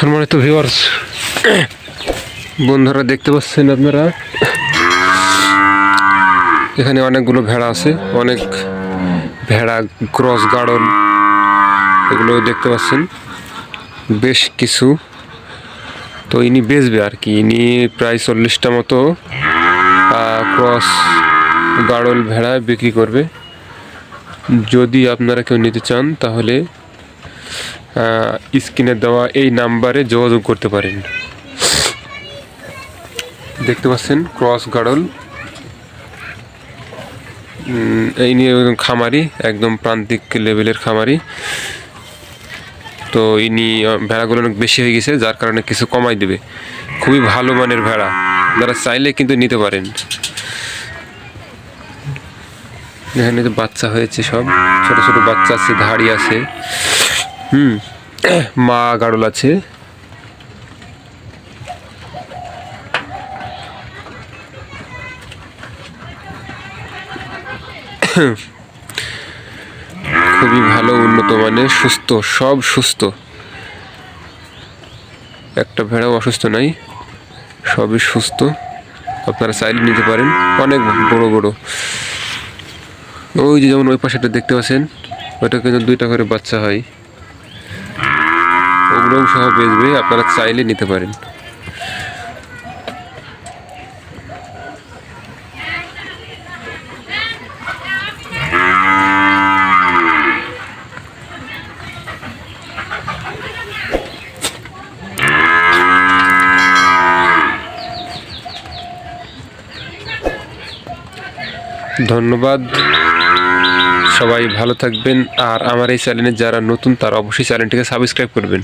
সম্মানিত ভিউয়ার্স, বন্ধুরা দেখতে পাচ্ছেন আপনারা এখানে অনেকগুলো ভেড়া আছে, অনেক ভেড়া ক্রস গাড়ল এগুলো দেখতে পাচ্ছেন বেশ কিছু। তো ইনি বেচবে আর কি, ইনি প্রায় 40টা মতো ক্রস গাড়ল ভেড়া বিক্রি করবে। যদি আপনারা কেউ নিতে চান তাহলে স্ক্রিনে দেওয়া এই নাম্বারে যোগাযোগ করতে পারেন। দেখতে পাচ্ছেন ক্রস গাড়ল, এই নিয়ে খামারি, একদম প্রান্তিক লেভেলের খামারি। তো ইনি ভেড়াগুলো অনেক বেশি হয়ে গেছে, যার কারণে কিছু কমাই দেবে। খুবই ভালো মানের ভেড়া, যারা চাইলে কিন্তু নিতে পারেন। এখানে তো বাচ্চা হয়েছে, সব ছোট ছোট বাচ্চা আছে, ধাড়ি আছে, মা গাড়ল আছে। খুবই ভালো, উন্নত মানের, সুস্থ, সব সুস্থ, একটা ভেড়াও অসুস্থ নাই, সবই সুস্থ। আপনারা চাইলে নিতে পারেন, অনেক বড় বড়। ওই যে যেমন ওই পাশেটা দেখতে পাচ্ছেন, ওইটা কিন্তু 2টা করে বাচ্চা হয়, ওগুলোও সহ বেচবে, আপনারা চাইলে নিতে পারেন। ধন্যবাদ, সবাই ভালো থাকবেন। আর আমার এই চ্যানেলে যারা নতুন তারা অবশ্যই চ্যানেলটিকে সাবস্ক্রাইব করবেন।